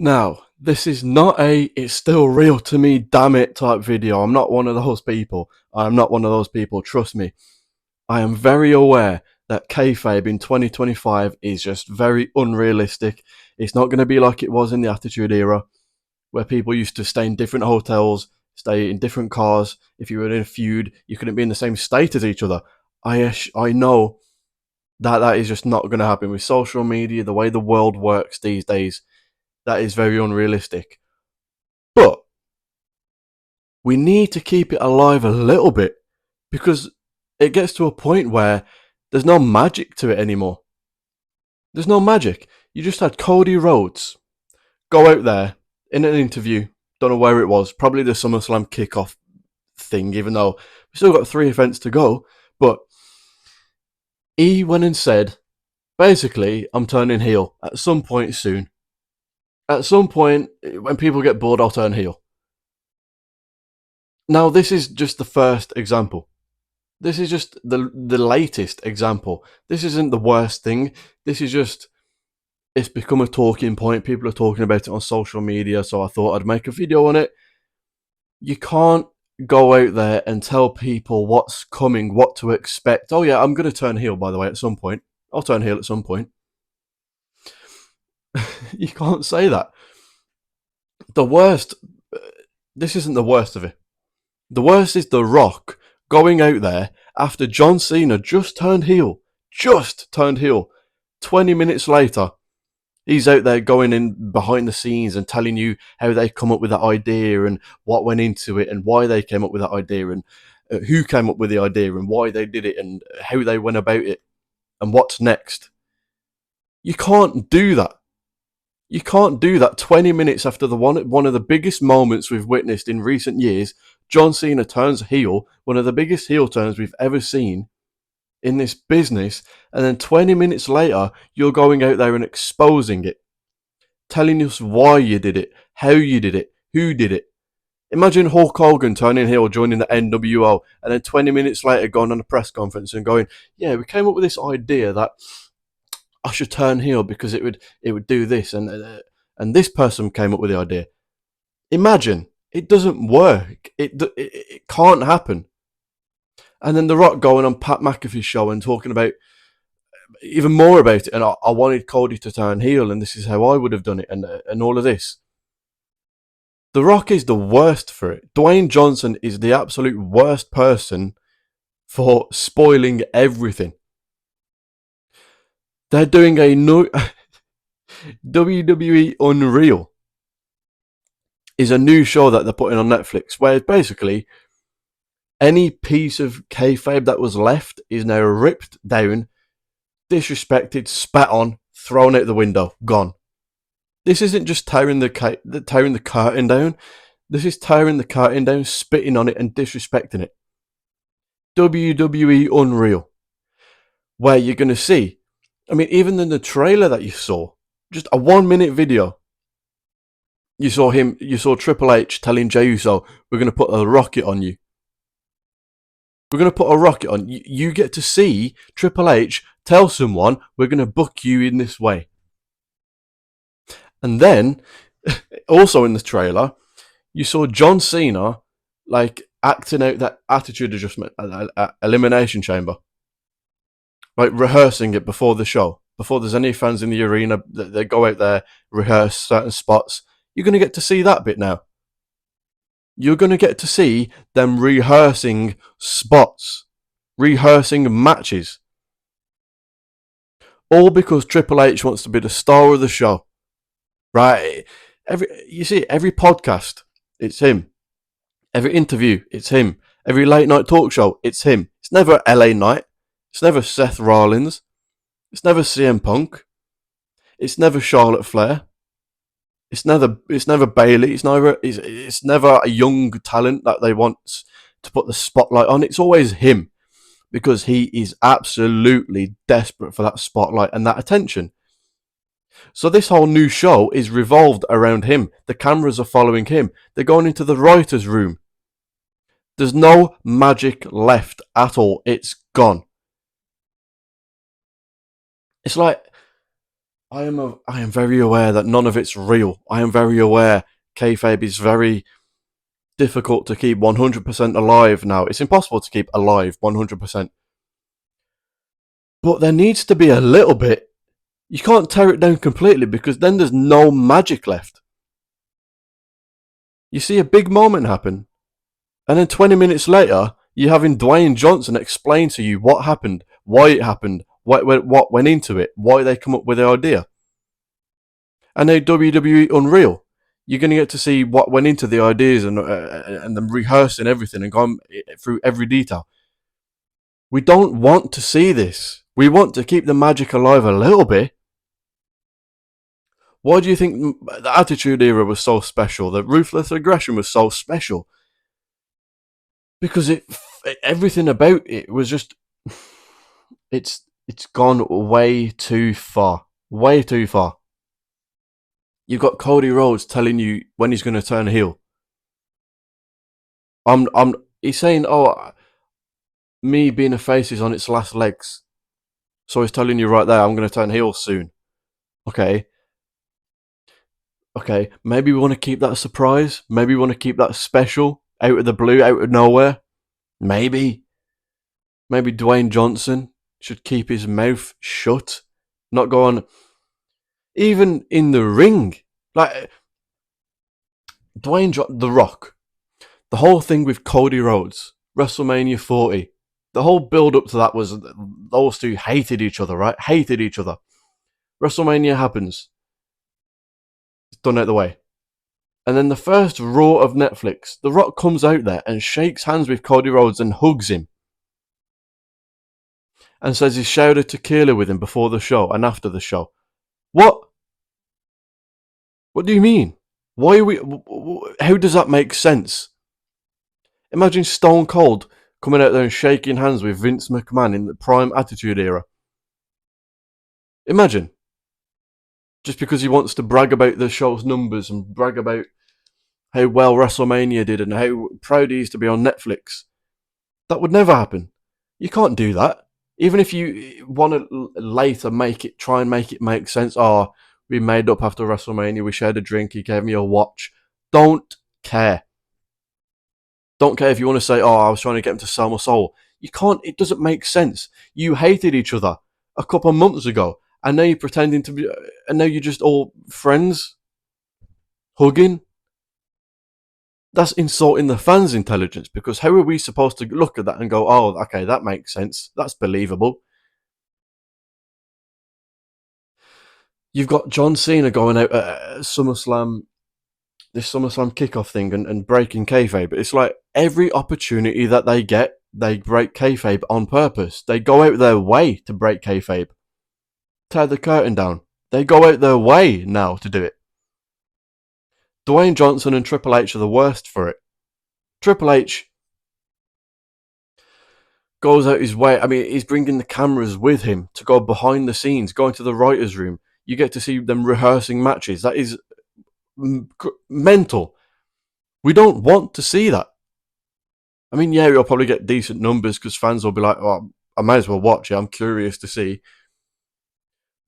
Now, this is not it's still real to me, damn it type video. I'm not one of those people. I'm not one of those people, trust me. I am very aware that kayfabe in 2025 is just very unrealistic. It's not going to be like it was in the Attitude Era, where people used to stay in different hotels, stay in different cars. If you were in a feud, you couldn't be in the same state as each other. I know that that is just not going to happen with social media, the way the world works these days. That is very unrealistic. But we need to keep it alive a little bit because it gets to a point where there's no magic to it anymore. There's no magic. You just had Cody Rhodes go out there in an interview, don't know where it was, probably the SummerSlam kickoff thing, even though we still got 3 events to go. But he went and said, basically, I'm turning heel at some point soon. At some point, when people get bored, I'll turn heel. Now, this is just the first example. This is just the latest example. This isn't the worst thing. This is just, it's become a talking point. People are talking about it on social media, so I thought I'd make a video on it. You can't go out there and tell people what's coming, what to expect. Oh yeah, I'm going to turn heel, by the way, at some point. I'll turn heel at some point. You can't say that. The worst, this isn't the worst of it. The worst is The Rock going out there after John Cena just turned heel. 20 minutes later, he's out there going in behind the scenes and telling you how they come up with that idea and what went into it and why they came up with that idea and who came up with the idea and why they did it and how they went about it and what's next. You can't do that. You can't do that 20 minutes after one of the biggest moments we've witnessed in recent years. John Cena turns heel, one of the biggest heel turns we've ever seen in this business, and then 20 minutes later, you're going out there and exposing it, telling us why you did it, how you did it, who did it. Imagine Hulk Hogan turning heel, joining the NWO, and then 20 minutes later going on a press conference and going, yeah, we came up with this idea that I should turn heel because it would do this, and this person came up with the idea. Imagine. It doesn't work. It can't happen. And then The Rock going on Pat McAfee's show and talking about even more about it. And I wanted Cody to turn heel, and this is how I would have done it, and all of this. The Rock is the worst for it. Dwayne Johnson is the absolute worst person for spoiling everything. They're doing a new WWE Unreal is a new show that they're putting on Netflix, where basically any piece of kayfabe that was left is now ripped down, disrespected, spat on, thrown out the window, gone. This isn't just tearing the curtain down. This is tearing the curtain down, spitting on it, and disrespecting it. WWE Unreal, where you're going to see, I mean, even in the trailer that you saw, just a 1-minute video, you saw Triple H telling Jey Uso, we're going to put a rocket on you. We're going to put a rocket on you. You get to see Triple H tell someone, we're going to book you in this way. And then, also in the trailer, you saw John Cena, like, acting out that attitude adjustment at Elimination Chamber. Like, rehearsing it before the show. Before there's any fans in the arena, they go out there, rehearse certain spots. You're going to get to see that bit now. You're going to get to see them rehearsing spots, rehearsing matches. All because Triple H wants to be the star of the show. Right? You see, every podcast, it's him. Every interview, it's him. Every late night talk show, it's him. It's never LA Knight. It's never Seth Rollins. It's never CM Punk. It's never Charlotte Flair. It's never Bailey. It's never a young talent that they want to put the spotlight on. It's always him because he is absolutely desperate for that spotlight and that attention. So this whole new show is revolved around him. The cameras are following him. They're going into the writer's room. There's no magic left at all. It's gone. It's like I am very aware that none of it's real. I am very aware kayfabe is very difficult to keep 100% alive now. It's impossible to keep alive 100%. But there needs to be a little bit. You can't tear it down completely because then there's no magic left. You see a big moment happen, and then 20 minutes later, you're having Dwayne Johnson explain to you what happened, why it happened, what went into it, why they come up with the idea. And now WWE Unreal, you're going to get to see what went into the ideas and them rehearsing everything and going through every detail. We don't want to see this. We want to keep the magic alive a little bit. Why do you think the Attitude Era was so special? The Ruthless Aggression was so special? Because everything about it was just, it's gone way too far. Way too far. You've got Cody Rhodes telling you when he's going to turn heel. He's saying, oh, me being a face is on its last legs. So he's telling you right there, I'm going to turn heel soon. Okay, maybe we want to keep that a surprise. Maybe we want to keep that special, out of the blue, out of nowhere. Maybe Dwayne Johnson should keep his mouth shut. Not go on, even in the ring. Like, The Rock. The whole thing with Cody Rhodes, WrestleMania 40, the whole build up to that was those two hated each other, right? Hated each other. WrestleMania happens. It's done out the way. And then the first Raw of Netflix, The Rock comes out there and shakes hands with Cody Rhodes and hugs him. And says he shared a tequila with him before the show and after the show. What? What do you mean? Why are we... How does that make sense? Imagine Stone Cold coming out there and shaking hands with Vince McMahon in the prime Attitude Era. Imagine. Just because he wants to brag about the show's numbers and brag about how well WrestleMania did and how proud he is to be on Netflix. That would never happen. You can't do that. Even if you want to later try and make it make sense. Oh, we made up after WrestleMania, we shared a drink, he gave me a watch. Don't care. Don't care if you want to say, oh, I was trying to get him to sell my soul. You can't, it doesn't make sense. You hated each other a couple of months ago, and now you're pretending to be, and now you're just all friends, hugging. That's insulting the fans' intelligence, because how are we supposed to look at that and go, oh, okay, that makes sense, that's believable? You've got John Cena going out at SummerSlam, this SummerSlam kickoff thing, and breaking kayfabe. It's like every opportunity that they get, they break kayfabe on purpose. They go out their way to break kayfabe. Tear the curtain down. They go out their way now to do it. Dwayne Johnson and Triple H are the worst for it. Triple H goes out his way. I mean, he's bringing the cameras with him to go behind the scenes, going to the writer's room. You get to see them rehearsing matches. That is mental. We don't want to see that. I mean, yeah, we'll probably get decent numbers because fans will be like, oh, I might as well watch it. I'm curious to see.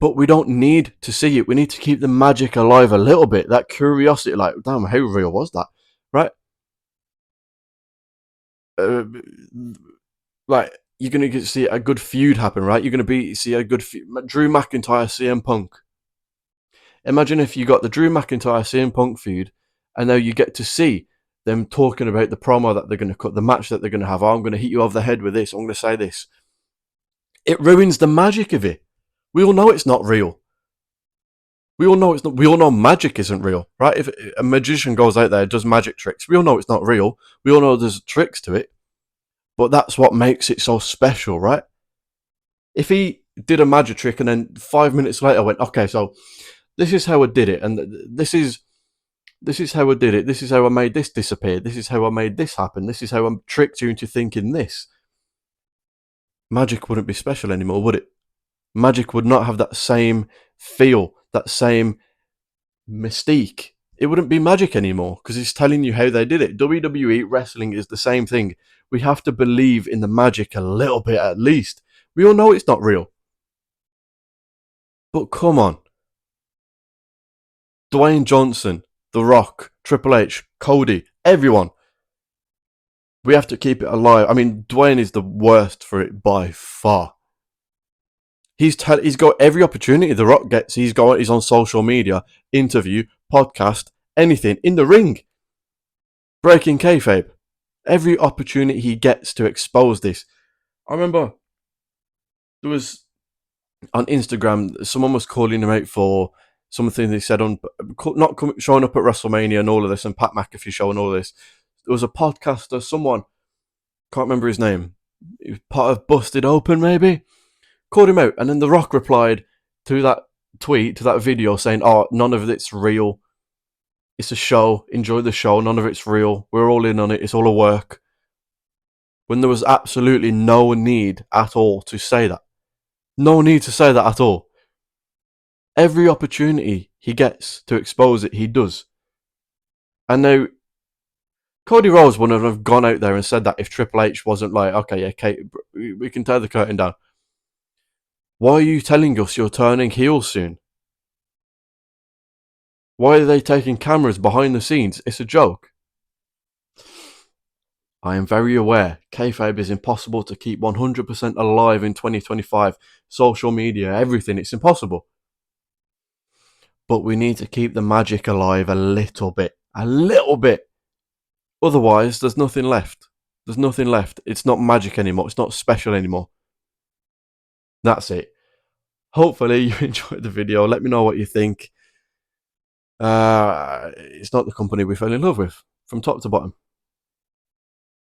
But we don't need to see it. We need to keep the magic alive a little bit. That curiosity, like, damn, how real was that? Right? Like, you're going to see a good feud happen, right? You're going to see a good feud. Drew McIntyre, CM Punk. Imagine if you got the Drew McIntyre, CM Punk feud, and now you get to see them talking about the promo that they're going to cut, the match that they're going to have. Oh, I'm going to hit you over the head with this. I'm going to say this. It ruins the magic of it. We all know it's not real. We all know it's not. We all know magic isn't real, right? If a magician goes out there and does magic tricks, we all know it's not real. We all know there's tricks to it. But that's what makes it so special, right? If he did a magic trick and then 5 minutes later went, okay, so this is how I did it, and this is how I did it. This is how I made this disappear. This is how I made this happen. This is how I tricked you into thinking this. Magic wouldn't be special anymore, would it? Magic would not have that same feel, that same mystique. It wouldn't be magic anymore because it's telling you how they did it. WWE wrestling is the same thing. We have to believe in the magic a little bit at least. We all know it's not real. But come on. Dwayne Johnson, The Rock, Triple H, Cody, everyone. We have to keep it alive. I mean, Dwayne is the worst for it by far. He's got every opportunity The Rock gets. He's on social media, interview, podcast, anything, in the ring. Breaking kayfabe. Every opportunity he gets to expose this. I remember there was on Instagram, someone was calling him out for something they said on not showing up at WrestleMania and all of this, and Pat McAfee show and all this. There was a podcaster, someone, can't remember his name. He was part of Busted Open, maybe. Called him out, and then The Rock replied to that tweet, to that video, saying, "Oh, none of it's real. It's a show. Enjoy the show. None of it's real. We're all in on it. It's all a work." When there was absolutely no need at all to say that. No need to say that at all. Every opportunity he gets to expose it, he does. And now, Cody Rhodes wouldn't have gone out there and said that if Triple H wasn't like, okay, yeah, Kate, we can tear the curtain down. Why are you telling us you're turning heel soon? Why are they taking cameras behind the scenes? It's a joke. I am very aware kayfabe is impossible to keep 100% alive in 2025. Social media, everything, it's impossible. But we need to keep the magic alive a little bit. A little bit. Otherwise, there's nothing left. There's nothing left. It's not magic anymore. It's not special anymore. That's it. Hopefully you enjoyed the video. Let me know what you think. It's not the company we fell in love with, from top to bottom.